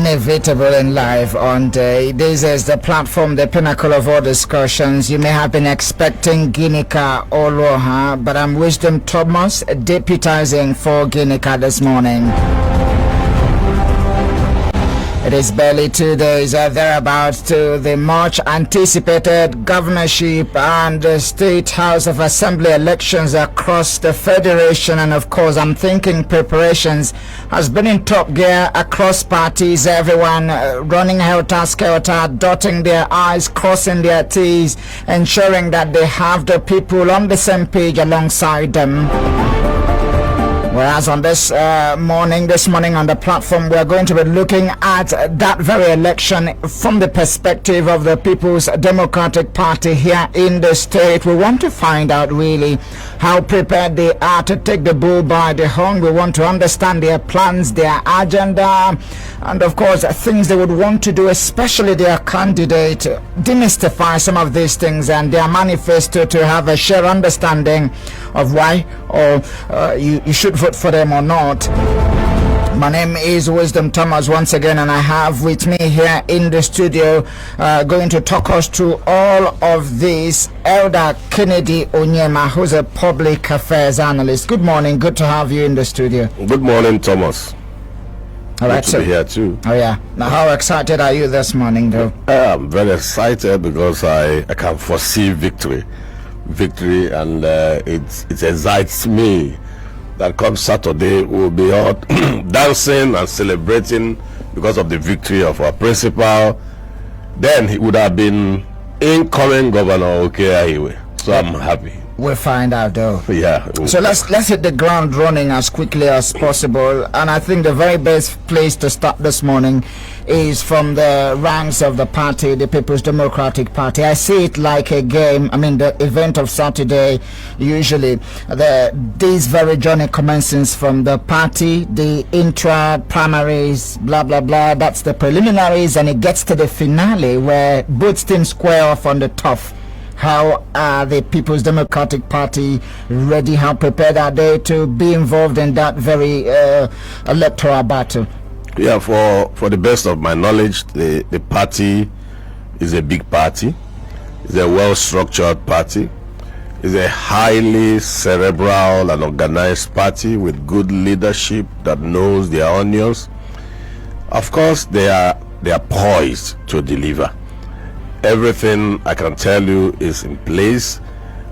inevitable in life on day. This is the platform, the pinnacle of all discussions. You may have been expecting Ginika Oloha, but I'm Wisdom Thomas, deputizing for Ginika this morning. It is barely 2 days thereabouts to the much anticipated governorship and state house of assembly elections across the federation, and of course I'm thinking preparations has been in top gear across parties. Everyone running helter-skelter, dotting their I's, crossing their T's, ensuring that they have the people on the same page alongside them. Whereas on this morning on the platform, we are going to be looking at that very election from the perspective of the People's Democratic Party here in the state. We want to find out really how prepared they are to take the bull by the horn. We want to understand their plans, their agenda, and of course things they would want to do, especially their candidate, demystify some of these things and their manifesto to have a shared understanding of why you should vote for them or not. My name is Wisdom Thomas once again, and I have with me here in the studio going to talk us through all of this, Elder Kenedy Onyema, who's a public affairs analyst. Good morning, good to have you in the studio. Good morning, Thomas. All right, good to be here too. Oh yeah. Now, how excited are you this morning, though? I'm very excited because I can foresee victory, and it excites me that come Saturday we'll be out dancing and celebrating because of the victory of our principal. Then he would have been incoming Governor Okey Ahaiwe. So I'm happy. We'll find out, though. Yeah. So let's hit the ground running as quickly as possible. And I think the very best place to start this morning is from the ranks of the party, the People's Democratic Party. I see it like a game. I mean, the event of Saturday, usually these very journey commences from the party, the intra primaries, blah blah blah. That's the preliminaries, and it gets to the finale where both teams square off on the turf. How are the People's Democratic Party ready? How prepared are they to be involved in that very electoral battle? Yeah, for the best of my knowledge, the party is a big party. It's a well-structured party. It's a highly cerebral and organized party with good leadership that knows their onions. Of course, they are poised to deliver. Everything I can tell you is in place,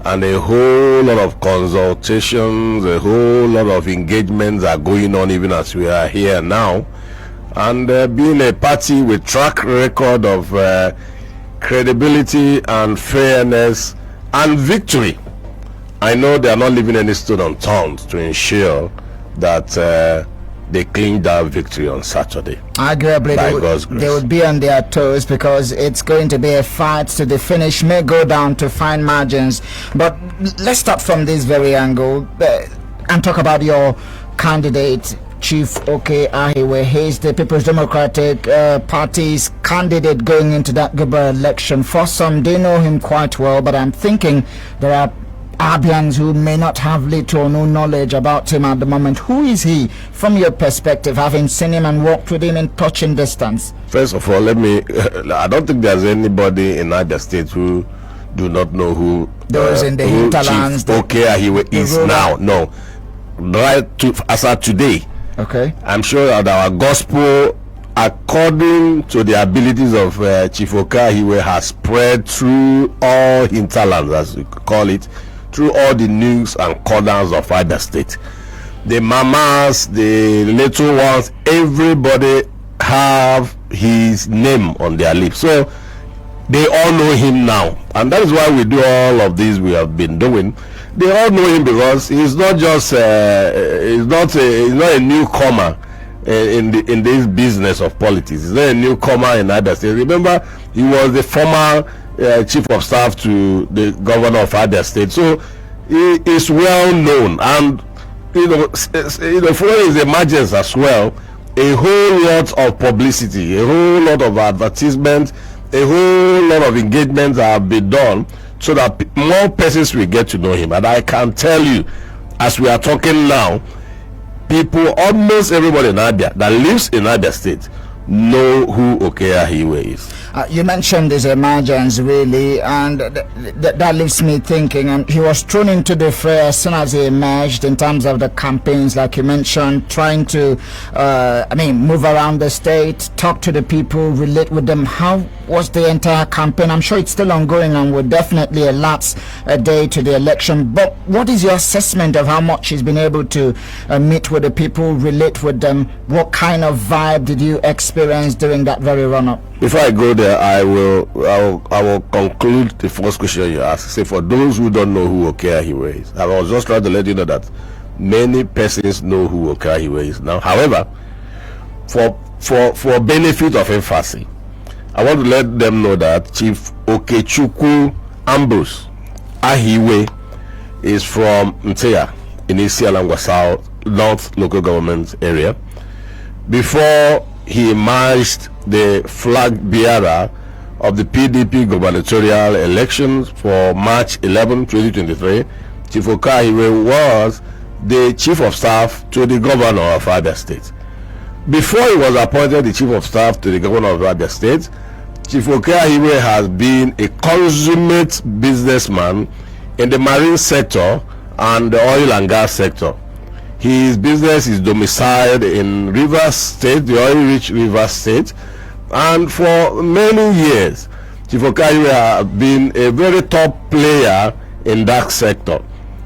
and a whole lot of consultations, a whole lot of engagements are going on even as we are here now. And being a party with track record of credibility and fairness and victory, I know they are not leaving any stone unturned to ensure that they cleaned that victory on Saturday. Arguably, they would be on their toes because it's going to be a fight to the finish, may go down to fine margins. But let's start from this very angle and talk about your candidate, Chief Okey Ahaiwe. He's the People's Democratic Party's candidate going into that gubernatorial election. For some, they know him quite well, but I'm thinking there are Abians who may not have little or no knowledge about him at the moment. Who is he from your perspective, having seen him and walked with him in touching distance? First of all, I don't think there's anybody in either state who do not know who those in the hinterlands Chief Okey Ahaiwe is now. No, as of today. Okay. I'm sure that our gospel, according to the abilities of Chief Okey Ahaiwe, has spread through all hinterlands, as we call it, through all the nooks and corners of either state. The mamas, the little ones, everybody have his name on their lips. So they all know him now, and that is why we do all of this we have been doing. They all know him because he's not just he's not a newcomer in this business of politics. He's not a newcomer in either state. Remember, he was the former chief of staff to the governor of either state, so he is well known. And following his emergence as well, a whole lot of publicity, a whole lot of advertisement, a whole lot of engagements have been done so that more persons will get to know him. And I can tell you, as we are talking now, people, almost everybody in Abia that lives in Abia State, know who Okey Ahaiwe is. You mentioned his emergence, really, and that leaves me thinking. He was thrown into the fray as soon as he emerged in terms of the campaigns, like you mentioned, trying to, move around the state, talk to the people, relate with them. How was the entire campaign? I'm sure it's still ongoing and will definitely elapse a day to the election. But what is your assessment of how much he's been able to meet with the people, relate with them? What kind of vibe did you experience during that very run-up? Before I go there, I will conclude the first question you asked. Say, for those who don't know who Okey Ahaiwe is, I was just trying to let you know that many persons know who Okey Ahaiwe is now. However, for benefit of emphasis, I want to let them know that Chief Okechukwu Ambrose Ahaiwe is from Nteya in Isialangwa South North local government area. Before he emerged the flag bearer of the PDP gubernatorial elections for March 11, 2023, Chief Okey Ahaiwe was the chief of staff to the governor of Abia State. Before he was appointed the chief of staff to the governor of Abia State, Chief Okey Ahaiwe has been a consummate businessman in the marine sector and the oil and gas sector. His business is domiciled in Rivers State, the oil-rich Rivers State, and for many years, Chief Okey Ahaiwe has been a very top player in that sector.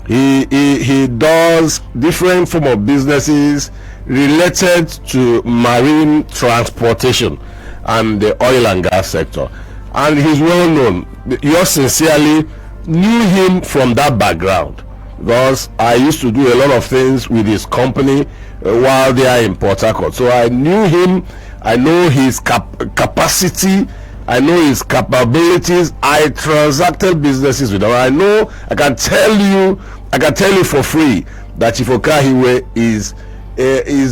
He does different form of businesses related to marine transportation and the oil and gas sector, and he's well known. You sincerely knew him from that background, because I used to do a lot of things with his company while they are in Port Harcourt. So I knew him, I know his capacity, I know his capabilities. I transacted businesses with him. I can tell you for free that Chief Okey Ahaiwe is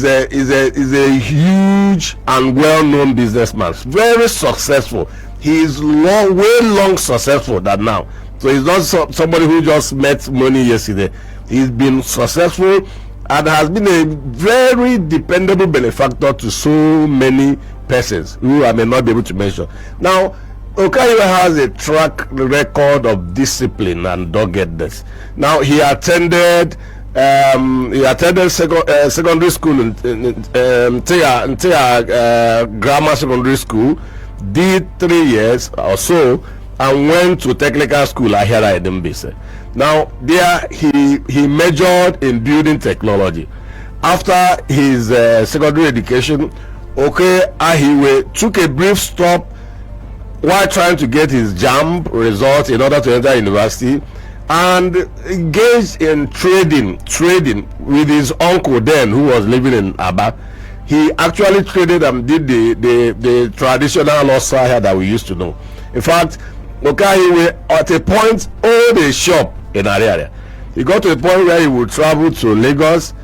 a huge and well-known businessman, very successful. He is way long successful than now. So he's not somebody who just met money yesterday. He's been successful and has been a very dependable benefactor to so many persons who I may not be able to mention. Now, Okey Ahaiwe has a track record of discipline and doggedness. Now, he attended secondary school in Nteya Grammar Secondary School, did 3 years or so, and went to technical school Ahaiwe Edembise. Now there he majored in building technology. After his secondary education, Okey Ahaiwe took a brief stop while trying to get his JAMB results in order to enter university, and engaged in trading with his uncle then, who was living in Aba. He actually traded and did the traditional losa that we used to know. In fact, Okey Ahaiwe at a point owned a shop in Ahaiwe. He got to a point where he would travel to Lagos,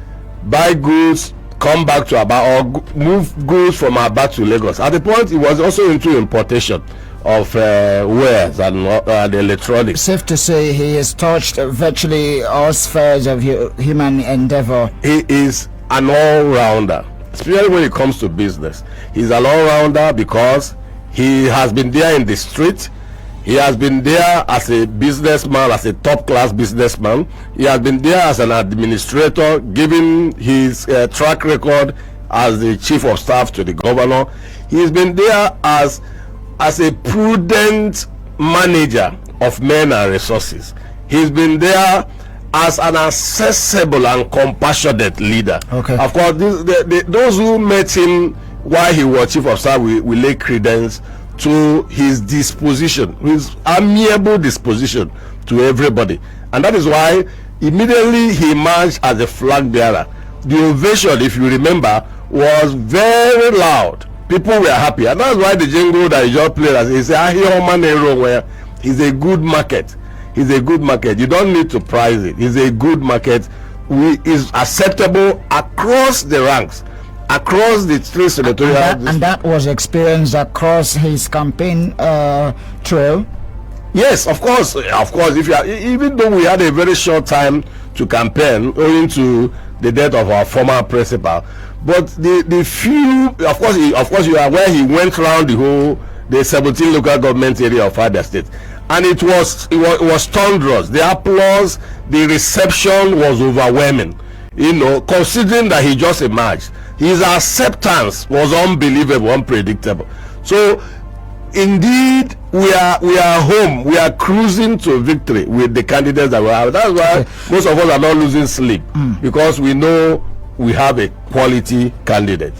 buy goods, come back to Aba, or move goods from Aba to Lagos. At the point, he was also into importation of wares and electronics. Safe to say he has touched virtually all spheres of human endeavor. He is an all-rounder, especially when it comes to business. He's an all-rounder because he has been there in the street. He has been there as a businessman, as a top-class businessman. He has been there as an administrator, giving his track record as the chief of staff to the governor. He's been there as a prudent manager of men and resources. He's been there as an accessible and compassionate leader. Okay. Of course, those who met him while he was chief of staff will lay credence to his disposition, his amiable disposition to everybody, and that is why immediately he emerged as a flag bearer. The ovation, if you remember, was very loud. People were happy, and that's why the jingle that he just played, as he said, "Ahaiwe where he's a good market. He's a good market. You don't need to price it. He's a good market. Is acceptable across the ranks, across the three senatorial." And that was experienced across his campaign trail. Yes, of course. If you are, even though we had a very short time to campaign owing to the death of our former principal, But the few, of course, you are aware he went around the 17 local government area of Abia State, and it was thunderous. The applause, the reception was overwhelming. Considering that he just emerged, his acceptance was unbelievable, unpredictable. So, indeed, we are home. We are cruising to victory with the candidates that we have. That's why most of us are not losing sleep, because we know we have a quality candidate.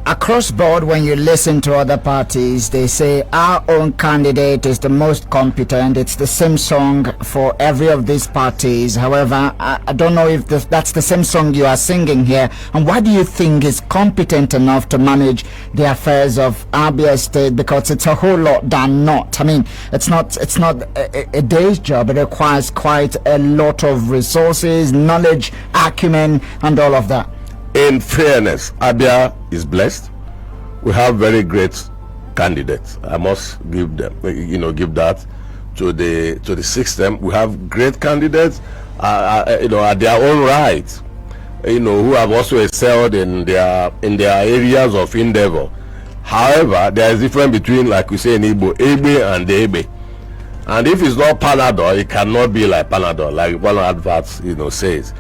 Across board, when you listen to other parties, they say our own candidate is the most competent. It's the same song for every of these parties. However, I don't know if that's the same song you are singing here. And why do you think is competent enough to manage the affairs of Abia State? Because it's a whole lot than not. I mean, it's not a day's job. It requires quite a lot of resources, knowledge, acumen, and all of that. In fairness, Abia is blessed. We have very great candidates. I must give them, give that to the system. We have great candidates, at their own right, who have also excelled in their areas of endeavor. However, there is a difference between, like we say in Igbo, Ebe and Ebe. And if it's not Panadol, it cannot be like Panadol, like one advert, says.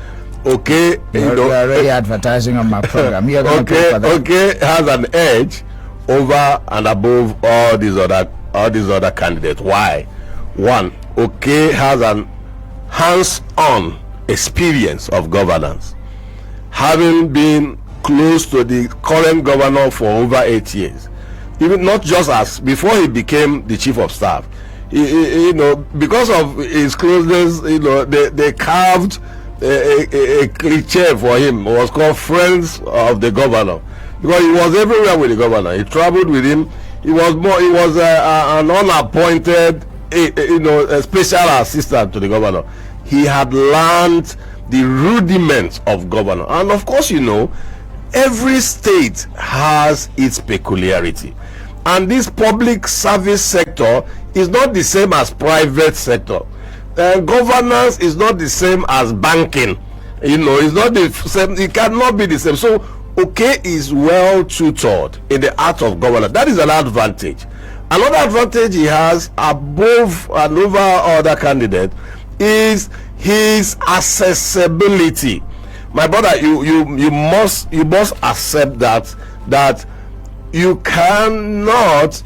Okay, you're already advertising on my program. You're going to pay for that. Okay has an edge over and above all these other candidates. Why? One, Okay has an hands-on experience of governance, having been close to the current governor for over 8 years. Even not just as before he became the chief of staff. Because of his closeness, they carved a cliche for him. It was called Friends of the Governor, because he was everywhere with the governor. He traveled with him. He was an unappointed a special assistant to the governor. He had learned the rudiments of governor. And of course, every state has its peculiarity, and this public service sector is not the same as private sector. Governance is not the same as banking. It's not the same. It cannot be the same. So Okay is well tutored in the art of governance. That is an advantage. Another advantage he has above and over other candidates is his accessibility. My brother, you must accept that you cannot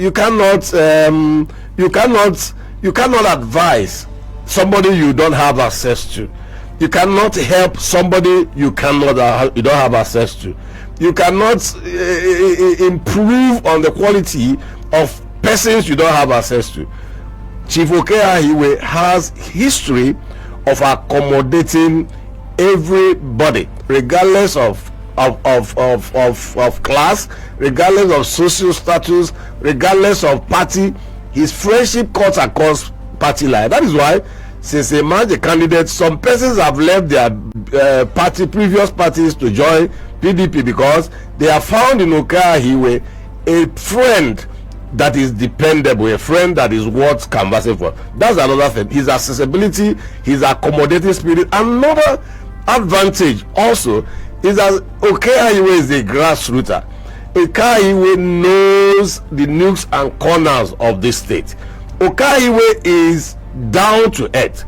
advise somebody you don't have access to. You cannot help somebody you don't have access to. You cannot improve on the quality of persons you don't have access to. Chief Ahaiwe has history of accommodating everybody, regardless of class, regardless of social status, regardless of party. His friendship cuts across party line. That is why, since he emerged a candidate, some persons have left their previous parties to join PDP, because they have found in Ahaiwe a friend that is dependable, a friend that is worth canvassing for. That's another thing. His accessibility, his accommodating spirit. Another advantage also is that Ahaiwe is a grassrooter. Ahaiwe knows the nooks and corners of this state. Ahaiwe is down to earth.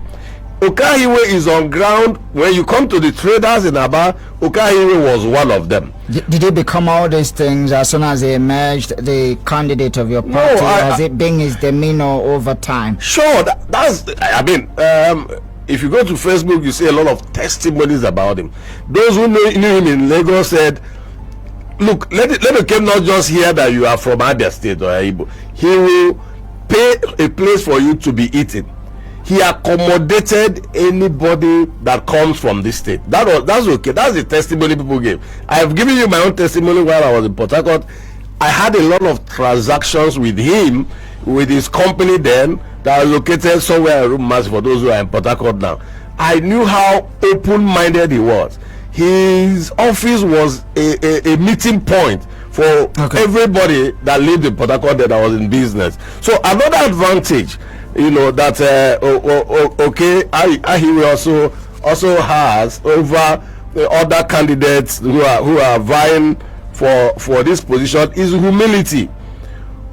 Ahaiwe is on ground. When you come to the traders in Aba, Ahaiwe was one of them. Did he become all these things as soon as he emerged the candidate of your party? No, has it been his demeanor over time? Sure, if you go to Facebook, you see a lot of testimonies about him. Those who knew him in Lagos said, look, let him not just hear that you are from Abia State or Igbo. He will pay a place for you to be eaten. He accommodated anybody that comes from this state. That's okay. That's the testimony people gave. I have given you my own testimony while I was in Port Harcourt. I had a lot of transactions with him, with his company then, that are located somewhere in Rumas, for those who are in Port Harcourt now. I knew how open-minded he was. His office was a meeting point for everybody that lived in Port Harcourt that was in business. So another advantage, that Ahaiwe also has over other candidates who are vying for this position is humility.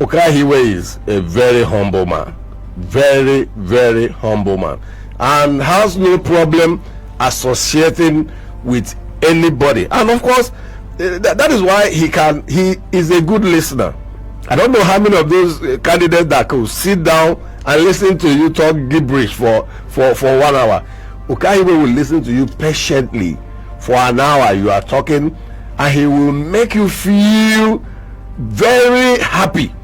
Ahaiwe is a very humble man, very, very humble man, and has no problem associating with anybody. And of course, that is why he is a good listener. I don't know how many of those candidates that could sit down and listen to you talk gibberish for 1 hour. Ahaiwe will listen to you patiently for an hour. You are talking, and he will make you feel very happy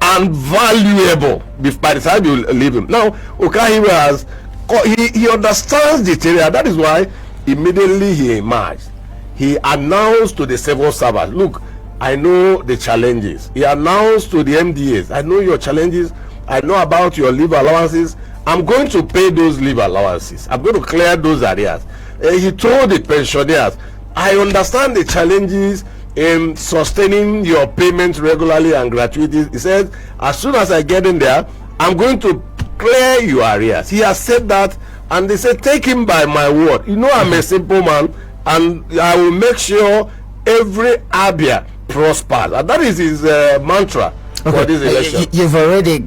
and valuable by the time you leave him. Now, Ahaiwe he understands the area. That is why immediately he emerged. He announced to the civil servants, look, I know the challenges. He announced to the MDAs, I know your challenges. I know about your leave allowances. I'm going to pay those leave allowances. I'm going to clear those areas. He told the pensioners, I understand the challenges in sustaining your payments regularly and gratuities. He said, as soon as I get in there, I'm going to clear your areas. He has said that, and they said, take him by my word. You know, I'm a simple man, and I will make sure every Abia prospers. And that is his mantra. Okay. For this election. You've already,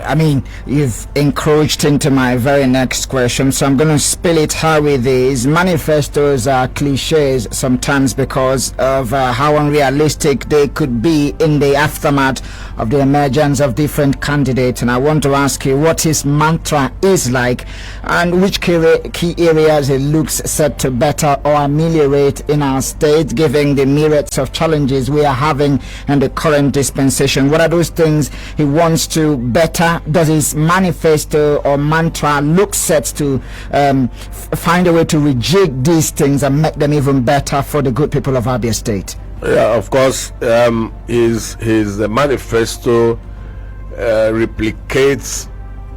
I mean, you've encroached into my very next question, so I'm going to spill it how it is. Manifestos are cliches sometimes because of how unrealistic they could be in the aftermath of the emergence of different candidates. And I want to ask you what his mantra is like, and which key areas it looks set to better or ameliorate in our state, given the myriads of challenges we are having in the current dispensation. What are those things he wants to better? Does his manifesto or mantra look set to find a way to rejig these things and make them even better for the good people of Abia State? Yeah, of course. His manifesto replicates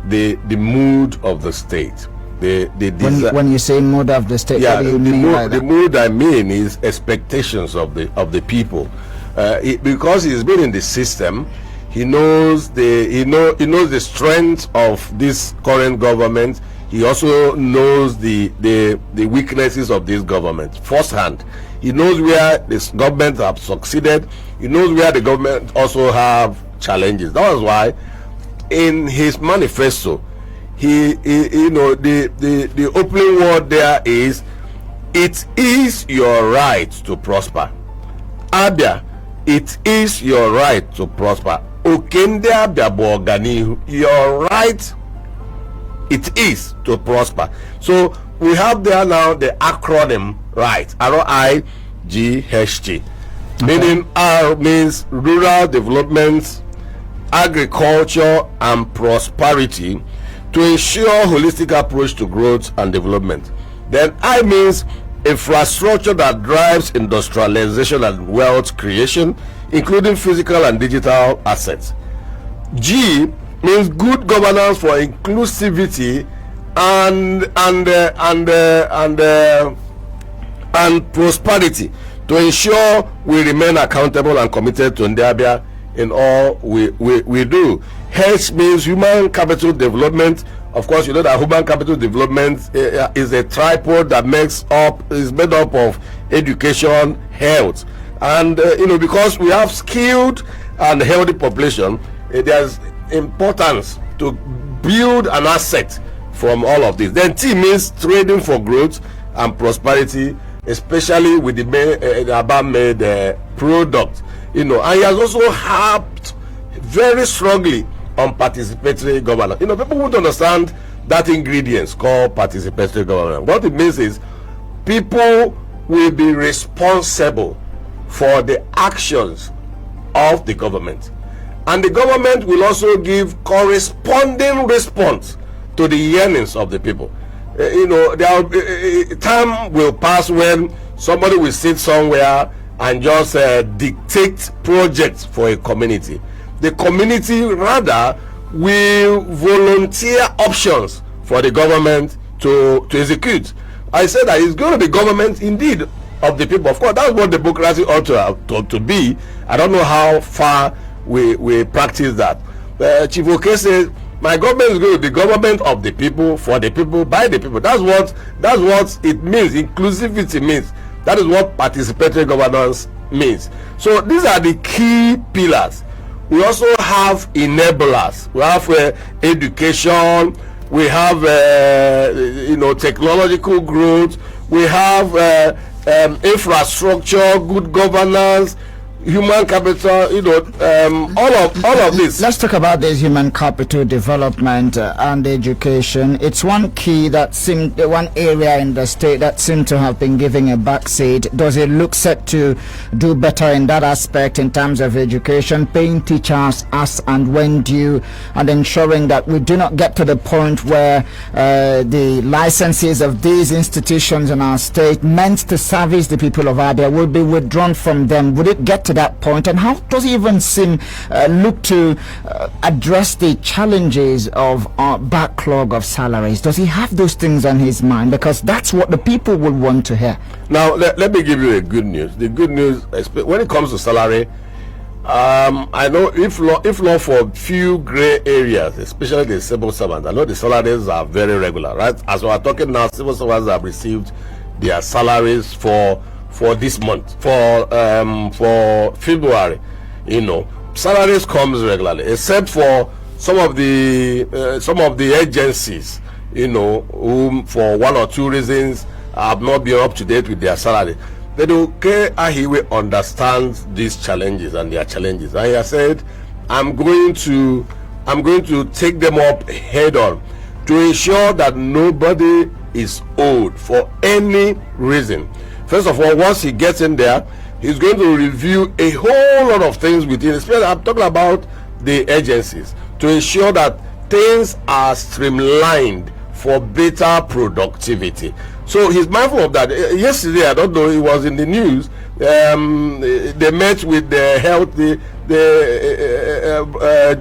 the mood of the state. When you say mood of the state, yeah, what do you mean by that? The mood I mean is expectations of the people. Because he's been in the system, he knows the strength of this current government. He also knows the weaknesses of this government firsthand. He knows where this government have succeeded. He knows where the government also have challenges. That is why in his manifesto, the opening word there is, it is your right to prosper. Abia, it is your right to prosper. Okende Abia Boganihu, your right, it is to prosper. So we have there now the acronym right, RIGHT, meaning R means rural development, agriculture and prosperity, to ensure holistic approach to growth and development. Then I means infrastructure that drives industrialization and wealth creation, including physical and digital assets. G means good governance for inclusivity and prosperity, to ensure we remain accountable and committed to Ndabia in all we do. H means human capital development. Of course, you know that human capital development is a tripod that is made up of education, health, and because we have skilled and healthy population, there's importance to build an asset from all of this. Then T means trading for growth and prosperity, especially with the Aba-made product. And he has also harped very strongly on participatory governance. People would understand that ingredients called participatory governance. What it means is people will be responsible for the actions of the government, and the government will also give corresponding response to the yearnings of the people. Time will pass when somebody will sit somewhere and just dictate projects for a community. The community rather will volunteer options for the government to execute. I said that it's going to be government indeed of the people. Of course, that's what democracy ought to be. I don't know how far we practice that. Chief Okey says my government is going to be government of the people, for the people, by the people. That's what it means. Inclusivity means. That is what participatory governance means. So these are the key pillars. We also have enablers. We have education. We have technological growth. We have infrastructure, good governance, human capital, all of this. Let's talk about this human capital development and education. It's one key that seemed, one area in the state that seemed to have been giving a backseat. Does it look set to do better in that aspect in terms of education, paying teachers as and when due, and ensuring that we do not get to the point where the licenses of these institutions in our state meant to service the people of Abia will be withdrawn from them? Would it get to that point? And how does he even look to address the challenges of our backlog of salaries? Does he have those things on his mind? Because that's what the people will want to hear. Now let me give you a good news. The good news, when it comes to salary, I know if not for a few gray areas, especially the civil servants, I know the salaries are very regular, right? As we are talking now, civil servants have received their salaries for this month, for February. Salaries comes regularly, except for some of the agencies, whom for one or two reasons have not been up to date with their salary. But Ahaiwe understands these challenges and their challenges, and he has said, I'm going to take them up head on to ensure that nobody is owed for any reason. First of all, once he gets in there, he's going to review a whole lot of things within, especially I'm talking about the agencies, to ensure that things are streamlined for better productivity. So he's mindful of that. Yesterday, I don't know, it was in the news, they met with the health,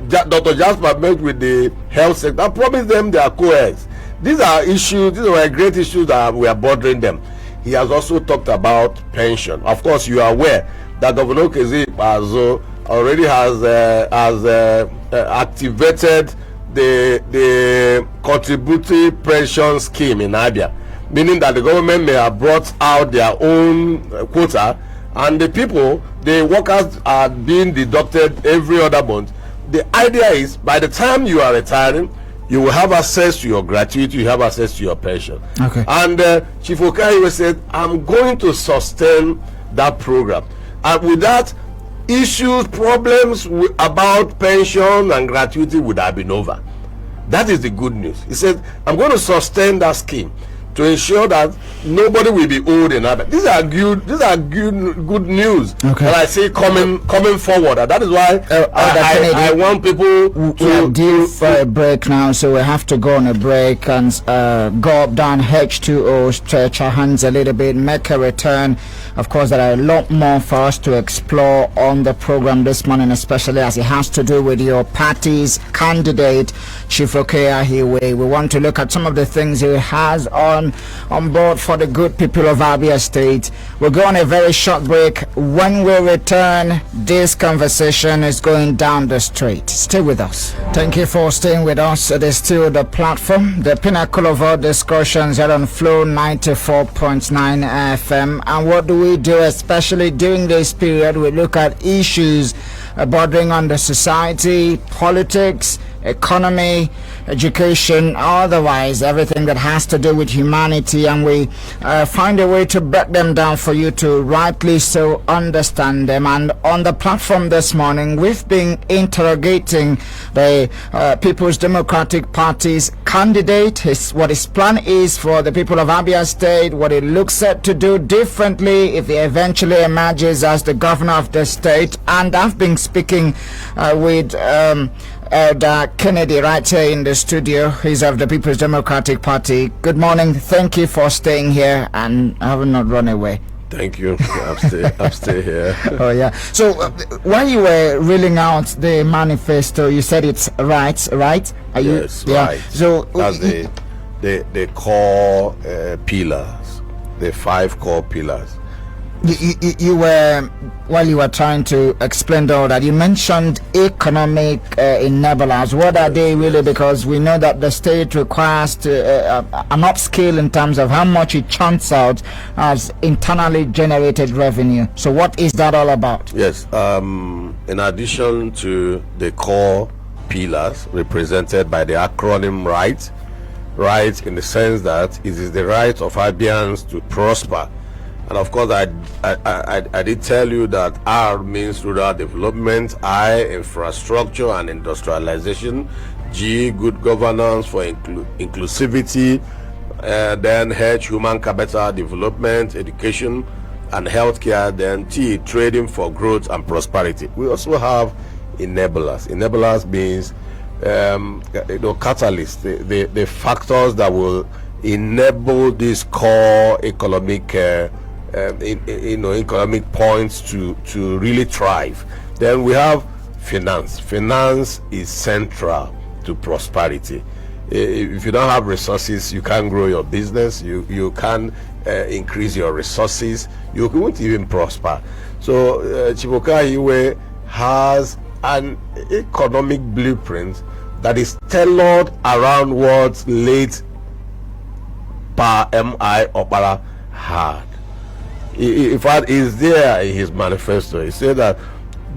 Dr. Jasper met with the health sector and promised them their co-heads. These are issues, these are great issues that we are bothering them. He has also talked about pension. Of course, you are aware that Governor Okey already has activated the contributory pension scheme in Abia, meaning that the government may have brought out their own quota, and the workers are being deducted every other month. The idea is, by the time you are retiring, you will have access to your gratuity, you have access to your pension. Okay. And Chief Okey said, I'm going to sustain that program. And with that, problems about pension and gratuity would have been over. That is the good news. He said, I'm going to sustain that scheme to ensure that nobody will be owed another. These are good news. Okay. And I see coming forward. And that is why I want people to due for a break now, so we have to go on a break and go up down H2O, stretch our hands a little bit, make a return. Of course, there are a lot more for us to explore on the program this morning, especially as it has to do with your party's candidate, Chief Okey Ahaiwe. We want to look at some of the things he has on board for the good people of Abia State. We'll go on a very short break. When we return, this conversation is going down the street. Stay with us. Thank you for staying with us. It is still the platform, the pinnacle of our discussions here on Flow 94.9 FM. And what do we do, especially during this period? We look at issues bordering on the society, politics, economy, education, otherwise everything that has to do with humanity, and we find a way to break them down for you to rightly so understand them. And on the platform this morning, we've been interrogating the People's Democratic Party's candidate, what his plan is for the people of Abia State, what it looks set to do differently if he eventually emerges as the governor of the state. And I've been speaking with Kenedy right here in the studio. He's of the People's Democratic Party. Good morning. Thank you for staying here and having not run away. Thank you. I'm still here. Oh yeah. So when you were reeling out the manifesto, you said it's right? Are yes, you? right. Yeah. So that's the core pillars, the 5 core pillars. You were, while you were trying to explain all that, you mentioned economic enablers. What are they really? Because we know that the state requires an upscale in terms of how much it churns out as internally generated revenue. So what is that all about? Yes, in addition to the core pillars represented by the acronym right in the sense that it is the right of Abians to prosper. And of course, I did tell you that R means rural development, I, infrastructure and industrialization, G, good governance for inclusivity, then H, human capital development, education and healthcare, then T, trading for growth and prosperity. We also have enablers. Enablers means catalysts, the factors that will enable this core economic economic points to really thrive. Then we have finance. Finance is central to prosperity. If you don't have resources, you can't grow your business, you can't increase your resources, you won't even prosper. So Chief Ahaiwe has an economic blueprint that is tailored around what late Pa M.I. Opara had. In fact, is there in his manifesto. He said that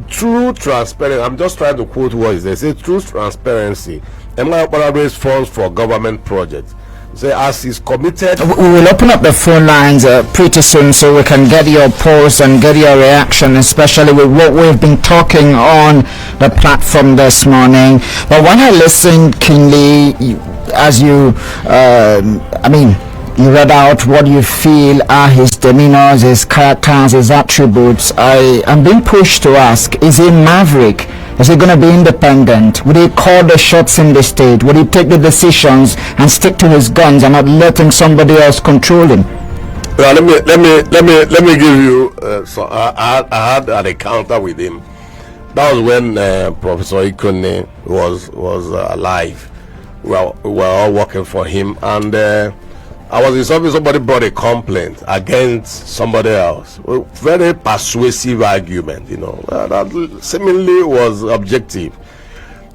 true transparency, I'm just trying to quote what he said. He said, true transparency, M.I. Opara raised funds for government projects. Say, as he's committed. We will open up the phone lines pretty soon so we can get your post and get your reaction, especially with what we've been talking on the platform this morning. But when I listened keenly, as you, you read out what you feel are his demeanors, his characters, his attributes. I am being pushed to ask, is he maverick? Is he going to be independent? Would he call the shots in the state? Would he take the decisions and stick to his guns and not letting somebody else control him? Well, let me give you. I had an encounter with him. That was when Professor Kenedy was alive. We were all working for him, and I was in something. Somebody brought a complaint against somebody else. Very persuasive argument, that seemingly was objective.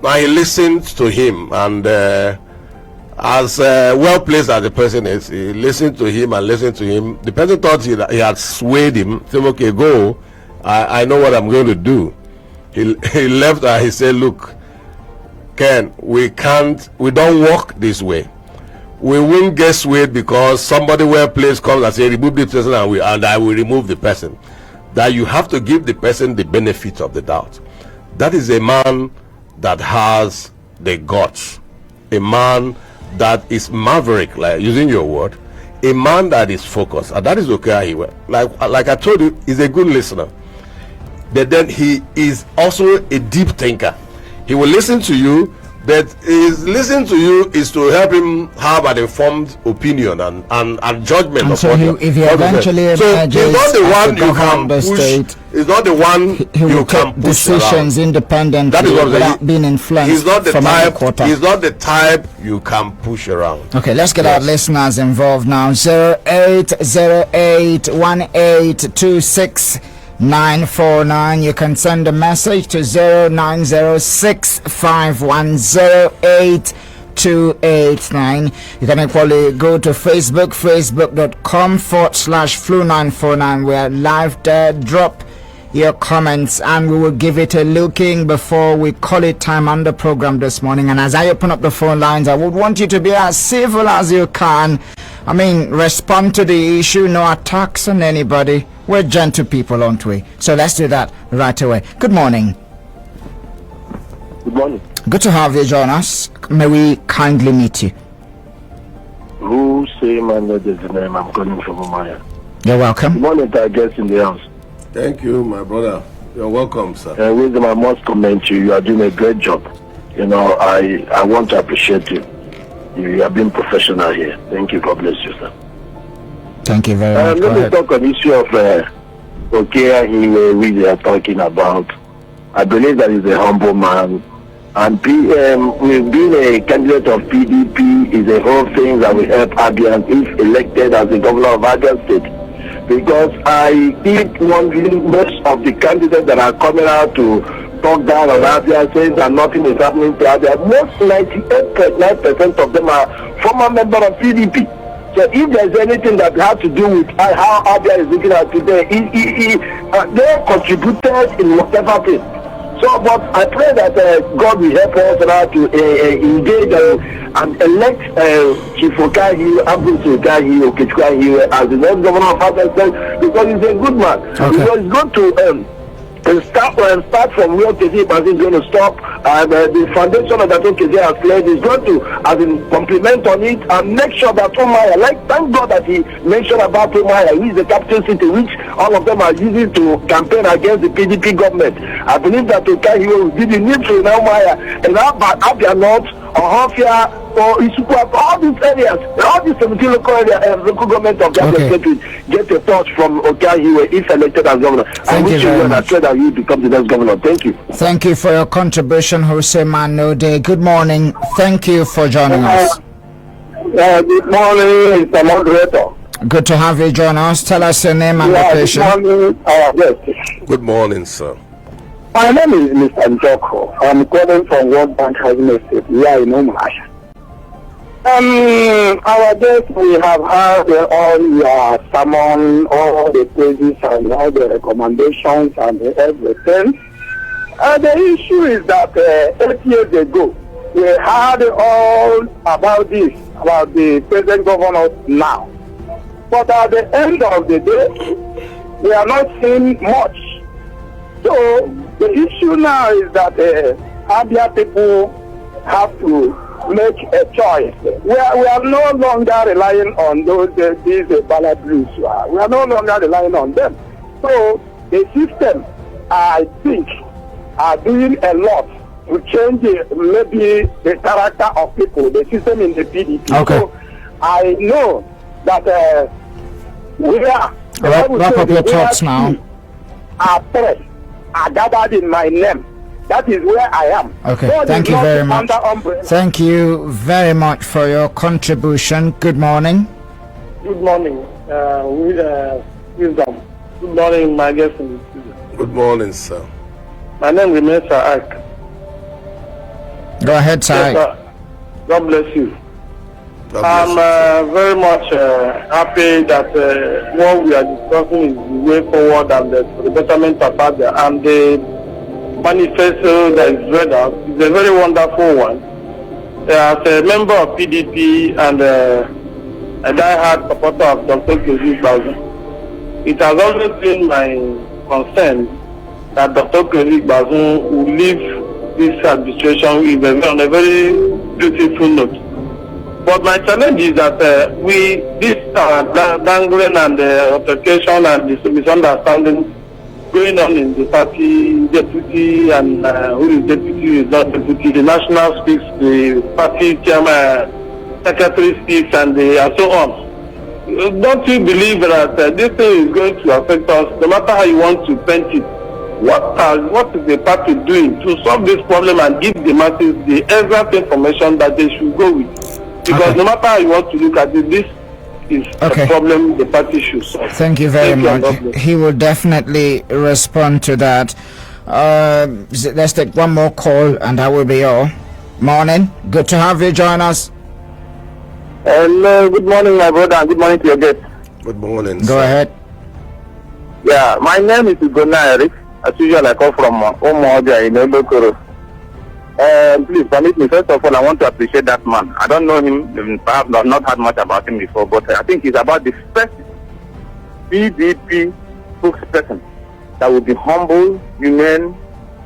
Now he listened to him, and as well placed as the person is, he listened to him and listened to him. The person thought he had swayed him. Said, "Okay, go. I know what I'm going to do." He left and he said, "Look, Ken, we don't work this way. We won't get swayed because somebody well placed comes and say remove the person and I will remove the person. That you have to give the person the benefit of the doubt." That is a man that has the guts, a man that is maverick, like using your word, a man that is focused, and that is Okey. Like I told you, he's a good listener, but then he is also a deep thinker. He will listen to you, but his listening to you is to help him have an informed opinion and judgment. And of so what if he eventually so he's not the one you can push. State, he's not the one he will you can take push decisions around. independently That is what without being influenced. He's not the from type. quarter. He's not the type you can push around. Okay, let's get our listeners involved now. 08081826 You can send a message to 0906510829. You can equally go to facebook.com/Flu949. We're live there. Drop your comments and we will give it a looking before we call it time on the program this morning. And as I open up the phone lines, I would want you to be as civil as you can. Respond to the issue, no attacks on anybody. We're gentle people, aren't we? So let's do that right away. Good morning. Good morning. Good to have you join us. May we kindly meet you? Who say my name is the name? I'm calling from Omaya. You're welcome. Good morning to our guests in the house. Thank you, my brother. You're welcome, sir. Wisdom, I must commend you. You are doing a great job. I want to appreciate you. You have been professional here. Thank you. God bless you, sir. Thank you very much. Let me talk on the issue of Ahaiwe, which they are talking about. I believe that he's a humble man. And being a candidate of PDP is a whole thing that will help Abian if elected as the governor of Abia State. because I keep wondering most of the candidates that are coming out to talk down on Abia, saying that nothing is happening to Abia. Most 98.9% of them are former members of PDP. So if there's anything that has to do with how Abia is looking at today, they contributed in whatever thing. So, but I pray that God will help us now to engage and elect Chief Ahaiwe, Ahaiwe as the next governor of Abia, because he's a good man. Okay. Because he's going to start from where Okey is going to stop. The foundation of that Okey has laid is going to, compliment on it and make sure that Umaya, thank God that he mentioned about Umaya, which is the capital city, which all of them are using to campaign against the PDP government. I believe that Ahaiwe will be the neutral in Umaya, and Abia North, Ohafia, or Isuku, all these areas, all these 17 local government of that state will get a touch from Ahaiwe if elected as governor. I wish you well. I pray that you become the next governor. Thank you. Thank you for your contribution, Jose Manode. Good morning. Thank you for joining us. Good morning, Mr. Moderator. Good to have you join us. Tell us your name and location. Good morning. Good morning, sir. My name is Mr. Njoko. I'm calling from World Bank Housing Estate. We are in Omaha. Our guests, we have had all your sermon, all the praises and all the recommendations and everything. The issue is that 8 years ago, we heard all about this, about the present governor now. But at the end of the day, we are not seeing much. So the issue now is that Abia people have to make a choice. We are no longer relying on these ballot rules. We are no longer relying on them. So the system, I think, are doing a lot to change maybe the character of people, the system in the PDP. Okay. So I know that we are. Wrap up your thoughts now. Are pressed, are gathered in my name. That is where I am. Okay, God thank you very much. Thank you very much for your contribution. Good morning. Good morning, Wisdom. Good morning, my guest. Good morning, sir. My name remains Ike. Go ahead, Sai. Yes, God bless you. God bless I'm very much happy that what we are discussing is the way forward and for the betterment of Abia. And the manifesto that is read out is a very wonderful one. As a member of PDP and a die-hard supporter of Dr. Kenedy, it has always been my concern that Dr. Kenedy will leave this administration on a very beautiful note. But my challenge is that this dangling and altercation and this misunderstanding going on in the party, deputy and who is deputy is not deputy, the national speaks, the party chairman, secretary speaks, and so on. Don't you believe that this thing is going to affect us, no matter how you want to paint it? What is the party doing to solve this problem and give the masses the exact information that they should go with? Because no matter how you want to look at it, this is a problem the party should solve. Thank you very much. He will definitely respond to that. Let's take one more call and that will be all. Morning. Good to have you join us. Hello, good morning, my brother, and good morning to your guest. Good morning. Go ahead. Yeah, my name is Ugona Eric. As usual, I call from Omoja in Obokoro. Please permit me, first of all, I want to appreciate that man. I don't know him, perhaps I've not heard much about him before, but I think he's about the first PDP spokesperson that will be humble, humane,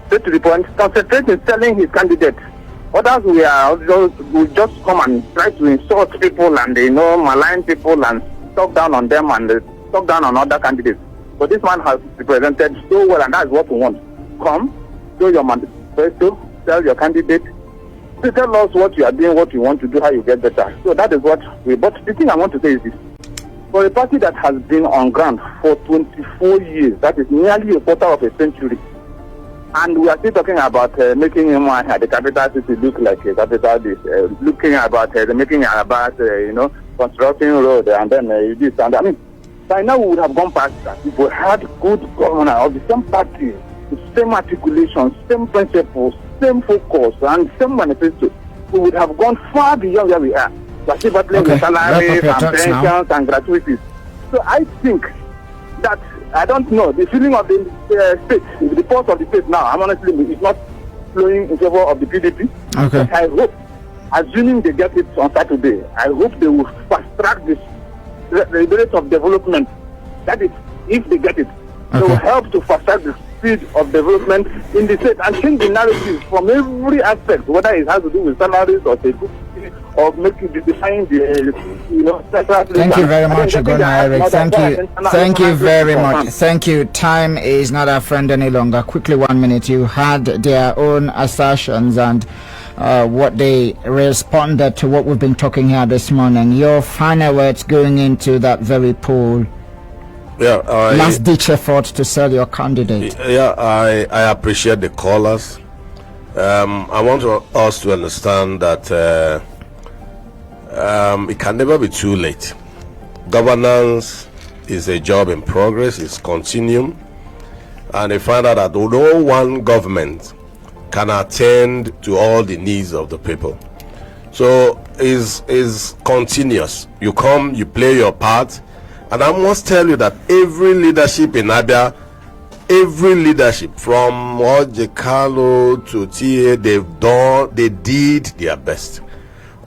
straight to the point, concentrate in selling his candidate. Others will just come and try to insult people and malign people and talk down on them and talk down on other candidates. But this man has represented so well, and that's what we want. Come, show your manifesto, tell your candidate, to tell us what you are doing, what you want to do, how you get better. So that is what but the thing I want to say is this. For a party that has been on ground for 24 years, that is nearly a quarter of a century, and we are still talking about making the capital city look like a capital looking about making about constructing road and then this and I mean, By now we would have gone past that. If we had good governor of the same party, the same articulation, same principles, same focus, and same manifesto, we would have gone far beyond where we are. We're still battling with salaries and pensions and gratuities. So I think that, I don't know, the feeling of the state, the pulse of the state now, I'm honestly, it's not flowing in favor of the PDP. Okay. But I hope, assuming they get it on Saturday, I hope they will fast track this, the rate of development. That is, if they get it, they will help to fast track the speed of development in the state and change the narrative from every aspect, whether it has to do with salaries or security or making define the Thank you very much, Eric. Thank you very much. Thank you. Time is not our friend any longer. Quickly, 1 minute. You had their own assertions and what they responded to what we've been talking here this morning. Your final words going into that very poll. Yeah, last ditch effort to sell your candidate. Yeah, I appreciate the callers. I want us to understand that it can never be too late. Governance is a job in progress, it's continuum, and they find out that no one government can attend to all the needs of the people. So is continuous. You come, you play your part, and I must tell you that every leadership in Abia, every leadership from Ojekalo to TA, they did their best.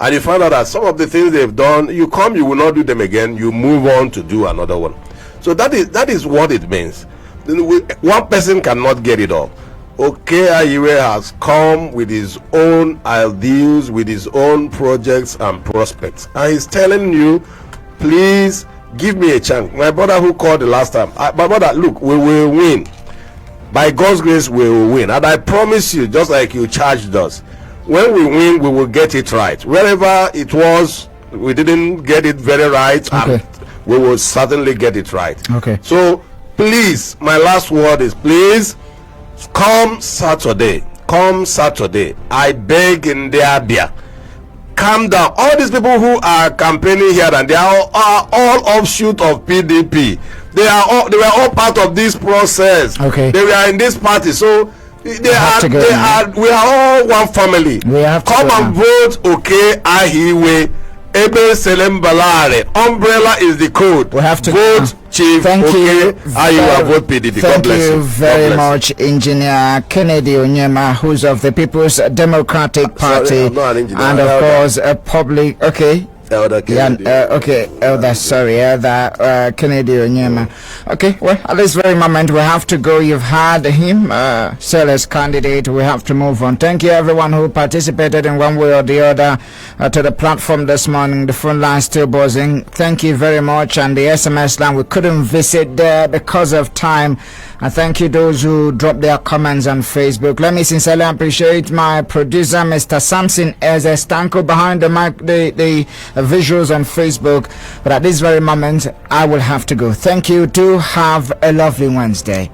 And you find out that some of the things they've done, you come, you will not do them again, you move on to do another one. So that is what it means. One person cannot get it all. Okey Ahaiwe has come with his own ideals, with his own projects and prospects. And he's telling you, please give me a chance. My brother who called the last time, my brother, look, we will win. By God's grace, we will win. And I promise you, just like you charged us, when we win, we will get it right. Wherever it was, we didn't get it very right, and we will certainly get it right. Okay. So please, my last word is please come Saturday. Come Saturday. I beg in the Abia. Calm down. All these people who are campaigning here and they are all offshoot of PDP. They were all part of this process. Okay. They were in this party. So we are all one family. We have to come and vote Okey Ahaiwe. Ebe Selem Balare. Umbrella is the code. We have to vote Chief Okey Ahaiwe, vote PDP. Thank you very much, Engineer Kenedy Onyema, who's of the People's Democratic Party. Sorry, I'm not an engineer. And of course a public Elder Kenedy. Elder Kenedy Onyema. Okay, well, at this very moment we have to go. You've had him sell as candidate. We have to move on. Thank you everyone who participated in one way or the other to the platform this morning. The phone line still buzzing. Thank you very much. And the SMS line, we couldn't visit there because of time. And thank you those who dropped their comments on Facebook. Let me sincerely appreciate my producer, Mr. Samson Ezestanko, behind the mic, the visuals on Facebook. But at this very moment, I will have to go. Thank you. Do have a lovely Wednesday.